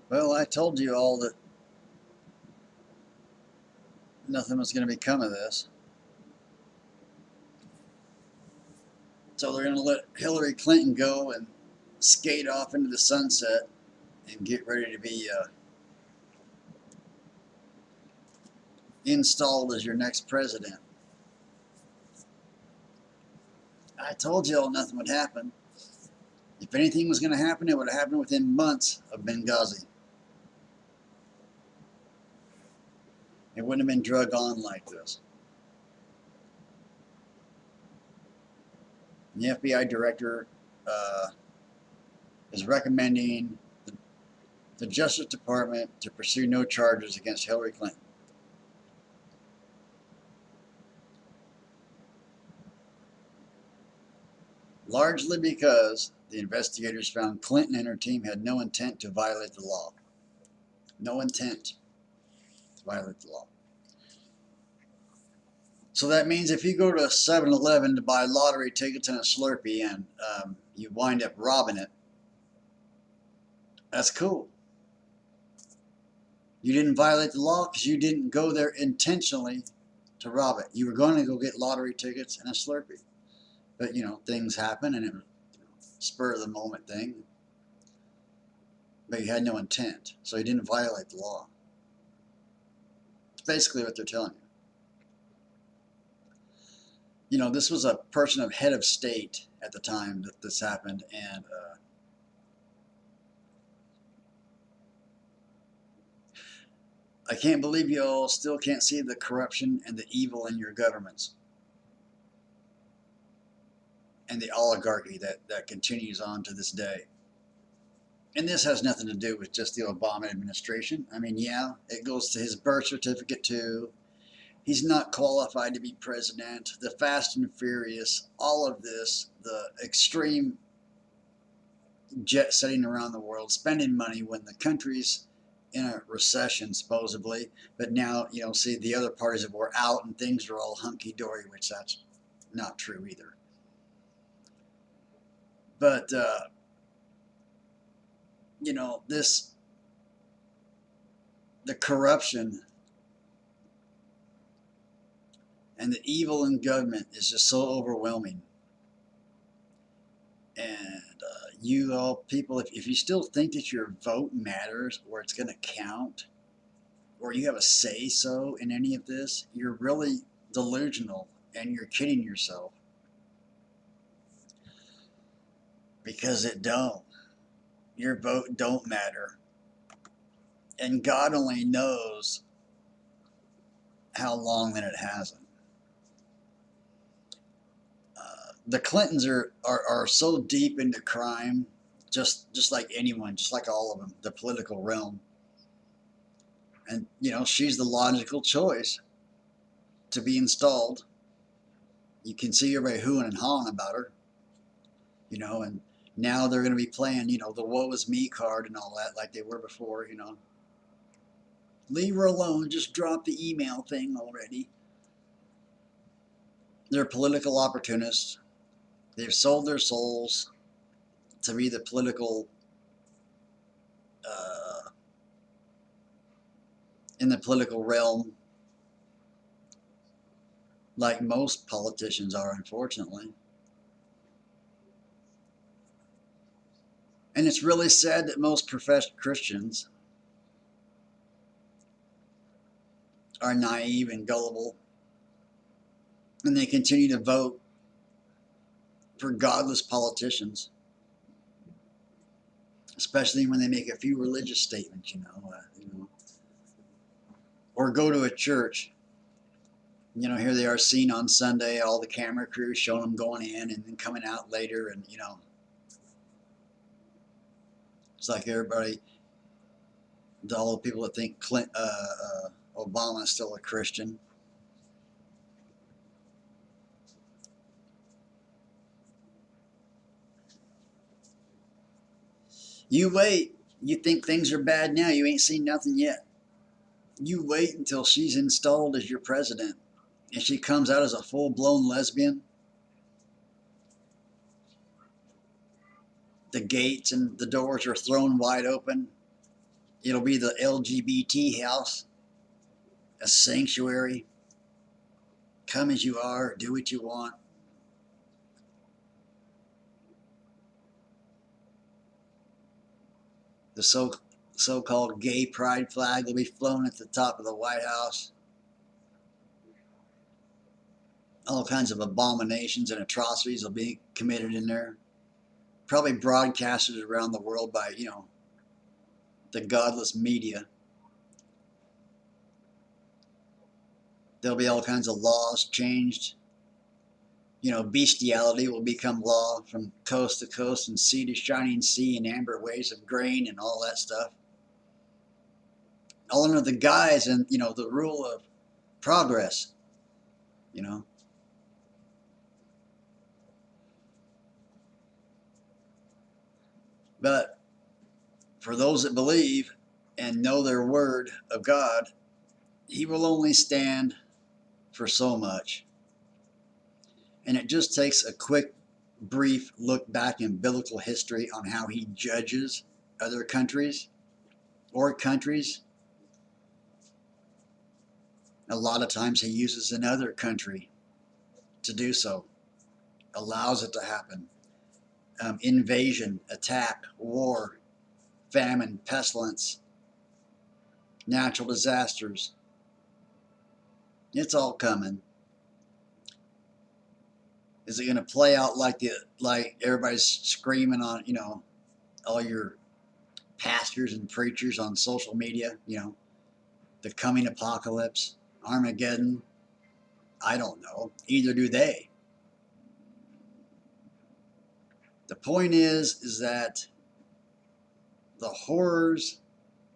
Well, I told you all that nothing was going to become of this. So they're going to let Hillary Clinton go and skate off into the sunset and get ready to be installed as your next president. I told you all nothing would happen. If anything was going to happen, it would have happened within months of Benghazi. It wouldn't have been drug on like this. The FBI director is recommending the Justice Department to pursue no charges against Hillary Clinton. Largely because the investigators found Clinton and her team had no intent to violate the law. No intent to violate the law. So that means if you go to a 7-Eleven to buy lottery tickets and a Slurpee and you wind up robbing it, that's cool. You didn't violate the law because you didn't go there intentionally to rob it. You were going to go get lottery tickets and a Slurpee. But, things happen and it was a spur of the moment thing. But you had no intent. So you didn't violate the law. It's basically what they're telling you. This was a person of head of state at the time that this happened, and I can't believe you all still can't see the corruption and the evil in your governments and the oligarchy that continues on to this day. And this has nothing to do with just the Obama administration. I mean, yeah, it goes to his birth certificate too. He's not qualified to be president. The Fast and Furious, all of this, the extreme jet setting around the world, spending money when the country's in a recession, supposedly. But now, see, the other parties were out and things are all hunky-dory, which that's not true either. But, the corruption and the evil in government is just so overwhelming. And you all people, if you still think that your vote matters or it's going to count or you have a say-so in any of this, you're really delusional and you're kidding yourself. Because it don't. Your vote don't matter. And God only knows how long that it hasn't. The Clintons are so deep into crime, just like anyone, just like all of them, the political realm. And, she's the logical choice to be installed. You can see everybody hooing and hawing about her, and now they're going to be playing, the woe is me card and all that like they were before, Leave her alone, just drop the email thing already. They're political opportunists. They've sold their souls to be the political, in the political realm, like most politicians are, unfortunately. And it's really sad that most professed Christians are naive and gullible, and they continue to vote for godless politicians, especially when they make a few religious statements, or go to a church. Here they are seen on Sunday, all the camera crews showing them going in and then coming out later, and it's like everybody, all the people that think Obama is still a Christian. You wait. You think things are bad now. You ain't seen nothing yet. You wait until she's installed as your president and she comes out as a full-blown lesbian. The gates and the doors are thrown wide open. It'll be the LGBT house, a sanctuary. Come as you are, do what you want. The so-called gay pride flag will be flown at the top of the White House. All kinds of abominations and atrocities will be committed in there. Probably broadcasted around the world by, the godless media. There'll be all kinds of laws changed. Bestiality will become law from coast to coast and sea to shining sea and amber waves of grain and all that stuff. All under the guise and, the rule of progress, But for those that believe and know their word of God, he will only stand for so much. And it just takes a quick, brief look back in biblical history on how he judges other countries or countries. A lot of times he uses another country to do so, allows it to happen. Invasion, attack, war, famine, pestilence, natural disasters. It's all coming. Is it going to play out like everybody's screaming on, all your pastors and preachers on social media, the coming apocalypse, Armageddon? I don't know. Either do they. The point is that the horrors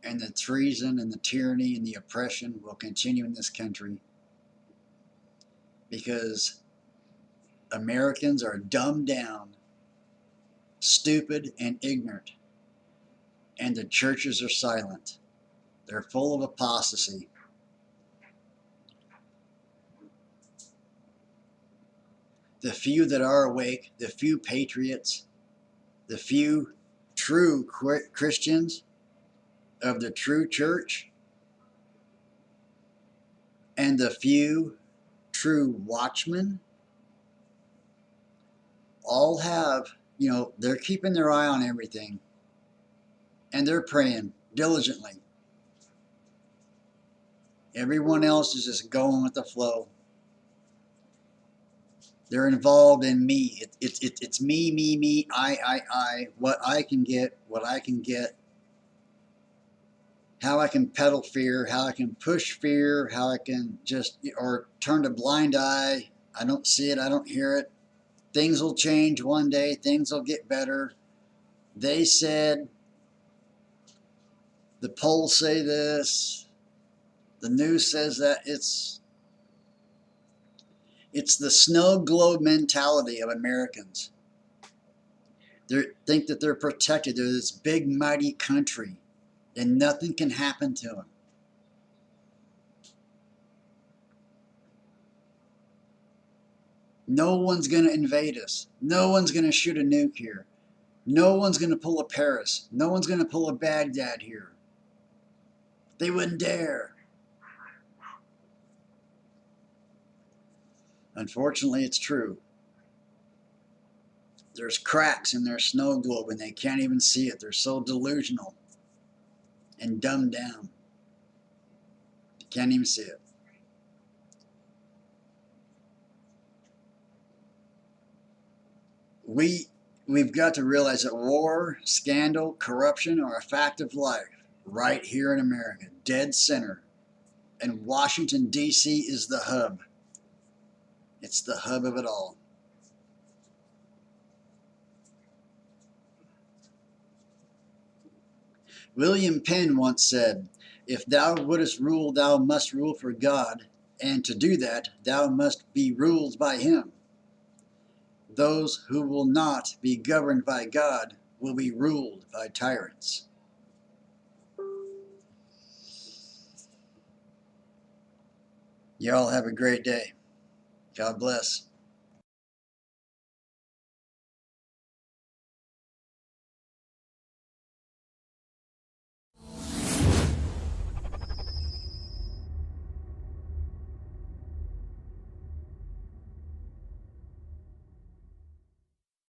and the treason and the tyranny and the oppression will continue in this country because Americans are dumbed down, stupid, and ignorant, and the churches are silent. They're full of apostasy. The few that are awake, the few patriots, the few true Christians of the true church, and the few true watchmen all have, they're keeping their eye on everything and they're praying diligently. Everyone else is just going with the flow. They're involved in me. It's me, I, what I can get, how I can peddle fear, how I can push fear, how I can or turn a blind eye. I don't see it, I don't hear it. Things will change one day, things will get better. They said, the polls say this, the news says that. It's the snow globe mentality of Americans. They think that they're protected. They're this big, mighty country, and nothing can happen to them. No one's going to invade us. No one's going to shoot a nuke here. No one's going to pull a Paris. No one's going to pull a Baghdad here. They wouldn't dare. Unfortunately, it's true. There's cracks in their snow globe and they can't even see it. They're so delusional and dumbed down. They can't even see it. We've got to realize that war, scandal, corruption are a fact of life right here in America, dead center. And Washington, D.C. is the hub. It's the hub of it all. William Penn once said, "If thou wouldest rule, thou must rule for God, and to do that, thou must be ruled by him. Those who will not be governed by God will be ruled by tyrants." Y'all have a great day. God bless.